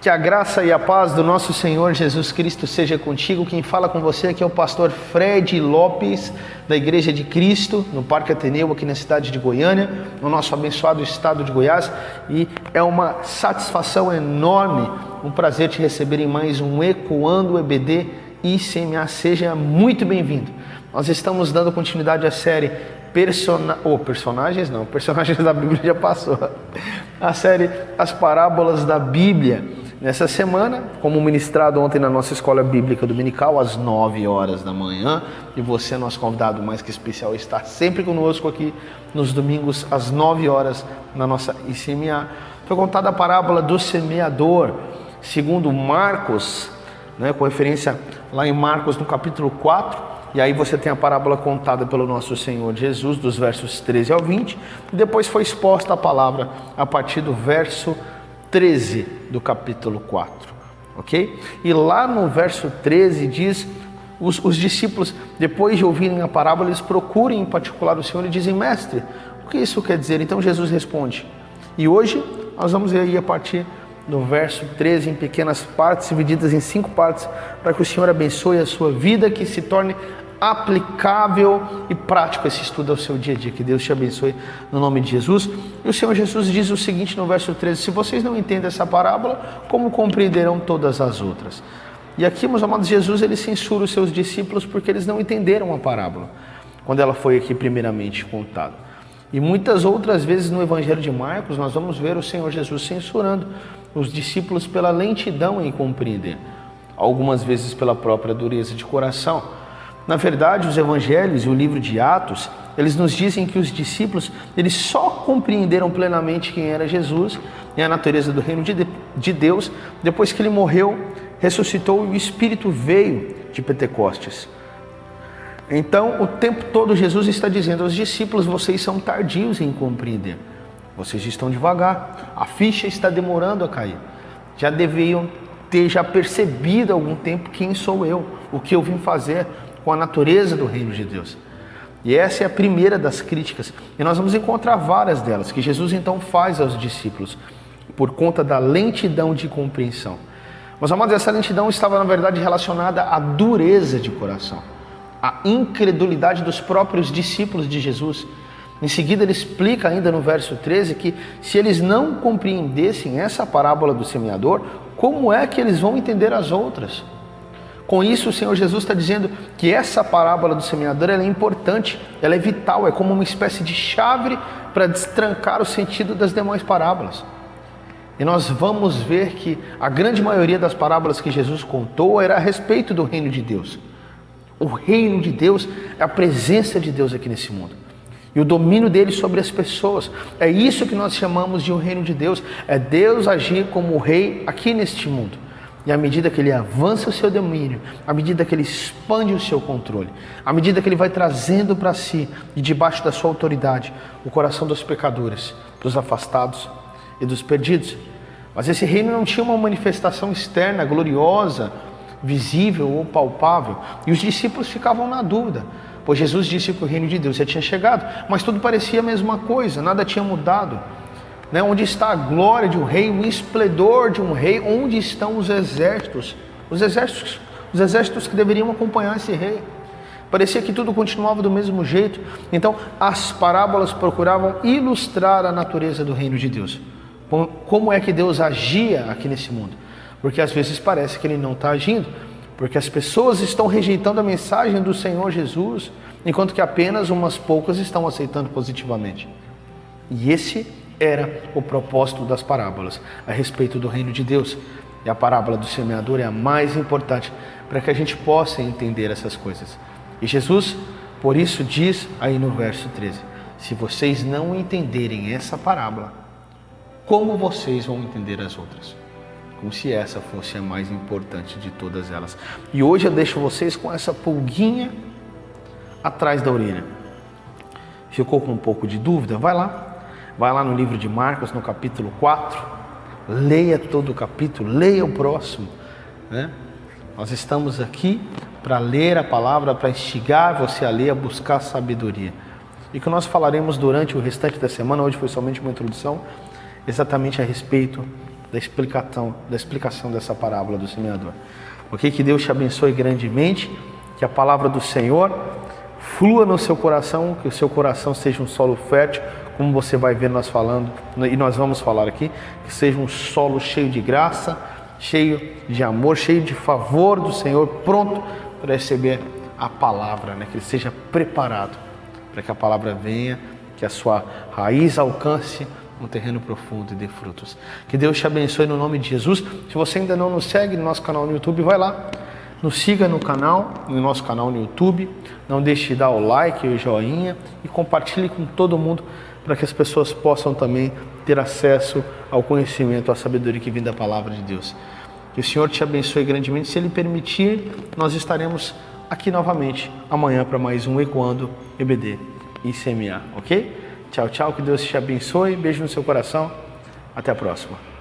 Que a graça e a paz do nosso Senhor Jesus Cristo seja contigo. Quem fala com você aqui é o pastor Fred Lopes, da Igreja de Cristo, no Parque Ateneu, aqui na cidade de Goiânia, no nosso abençoado estado de Goiás. E é uma satisfação enorme, um prazer te receber em mais um Ecoando EBD ICMA. Seja muito bem-vindo. Nós estamos dando continuidade à série Personagens da Bíblia já passou. A série As Parábolas da Bíblia. Nessa semana, como ministrado ontem na nossa escola bíblica dominical, às 9 horas da manhã, e você, nosso convidado mais que especial, está sempre conosco aqui nos domingos, às 9 horas, na nossa ICMA. Foi contada a parábola do semeador, segundo Marcos, com referência lá em Marcos, no capítulo 4, e aí você tem a parábola contada pelo nosso Senhor Jesus, dos versos 13 ao 20, e depois foi exposta a palavra a partir do verso 13 do capítulo 4, ok? E lá no verso 13 diz, os discípulos, depois de ouvirem a parábola, eles procuram em particular o Senhor e dizem: mestre, o que isso quer dizer? Então Jesus responde. E hoje nós vamos ver aí a partir do verso 13 em pequenas partes, divididas em 5 partes, para que o Senhor abençoe a sua vida, que se torne aplicável e prático esse estudo ao seu dia a dia. Que Deus te abençoe no nome de Jesus. E o Senhor Jesus diz o seguinte no verso 13: se vocês não entendem essa parábola, como compreenderão todas as outras? E aqui, meus amados, Jesus ele censura os seus discípulos porque eles não entenderam a parábola quando ela foi aqui primeiramente contada. E muitas outras vezes no Evangelho de Marcos nós vamos ver o Senhor Jesus censurando os discípulos pela lentidão em compreender, algumas vezes pela própria dureza de coração. Na verdade, os evangelhos e o livro de Atos, eles nos dizem que os discípulos, eles só compreenderam plenamente quem era Jesus e a natureza do reino de Deus depois que ele morreu, ressuscitou e o Espírito veio de Pentecostes. Então, o tempo todo Jesus está dizendo aos discípulos: vocês são tardios em compreender, vocês estão devagar, a ficha está demorando a cair, já deveriam ter percebido há algum tempo quem sou eu, o que eu vim fazer com a natureza do reino de Deus. E essa é a primeira das críticas, e nós vamos encontrar várias delas, que Jesus então faz aos discípulos, por conta da lentidão de compreensão. Mas, amados, essa lentidão estava na verdade relacionada à dureza de coração, à incredulidade dos próprios discípulos de Jesus. Em seguida ele explica ainda no verso 13 que se eles não compreendessem essa parábola do semeador, como é que eles vão entender as outras? Com isso, o Senhor Jesus está dizendo que essa parábola do semeador ela é importante, ela é vital, é como uma espécie de chave para destrancar o sentido das demais parábolas. E nós vamos ver que a grande maioria das parábolas que Jesus contou era a respeito do reino de Deus. O reino de Deus é a presença de Deus aqui nesse mundo e o domínio dele sobre as pessoas. É isso que nós chamamos de um reino de Deus, é Deus agir como o rei aqui neste mundo. E à medida que ele avança o seu domínio, à medida que ele expande o seu controle, à medida que ele vai trazendo para si, e debaixo da sua autoridade, o coração dos pecadores, dos afastados e dos perdidos. Mas esse reino não tinha uma manifestação externa, gloriosa, visível ou palpável. E os discípulos ficavam na dúvida, pois Jesus disse que o reino de Deus já tinha chegado, mas tudo parecia a mesma coisa, nada tinha mudado. Onde está a glória de um rei, o esplendor de um rei? Onde estão os exércitos? Os exércitos que deveriam acompanhar esse rei. Parecia que tudo continuava do mesmo jeito. Então as parábolas procuravam ilustrar a natureza do reino de Deus. Como é que Deus agia aqui nesse mundo? Porque às vezes parece que ele não está agindo, porque as pessoas estão rejeitando a mensagem do Senhor Jesus, enquanto que apenas umas poucas estão aceitando positivamente. E esse era o propósito das parábolas a respeito do reino de Deus. E a parábola do semeador é a mais importante para que a gente possa entender essas coisas. E Jesus, por isso, diz aí no verso 13: se vocês não entenderem essa parábola, como vocês vão entender as outras? Como se essa fosse a mais importante de todas elas. E hoje eu deixo vocês com essa pulguinha atrás da orelha. Ficou com um pouco de dúvida? Vai lá no livro de Marcos, no capítulo 4, leia todo o capítulo, leia o próximo, Nós estamos aqui para ler a palavra, para instigar você a ler, a buscar sabedoria. E que nós falaremos durante o restante da semana, hoje foi somente uma introdução, exatamente a respeito da explicação dessa parábola do semeador. Ok? Que Deus te abençoe grandemente, que a palavra do Senhor flua no seu coração, que o seu coração seja um solo fértil, como você vai ver nós falando, e nós vamos falar aqui, que seja um solo cheio de graça, cheio de amor, cheio de favor do Senhor, pronto para receber a palavra, né? Que ele seja preparado para que a palavra venha, que a sua raiz alcance um terreno profundo e dê frutos. Que Deus te abençoe no nome de Jesus. Se você ainda não nos segue no nosso canal no YouTube, vai lá, nos siga no nosso canal no YouTube, não deixe de dar o like e o joinha e compartilhe com todo mundo para que as pessoas possam também ter acesso ao conhecimento, à sabedoria que vem da palavra de Deus. Que o Senhor te abençoe grandemente. Se Ele permitir, nós estaremos aqui novamente amanhã para mais um Ecoando EBD e Semear, ok? Tchau, tchau, que Deus te abençoe, beijo no seu coração, até a próxima.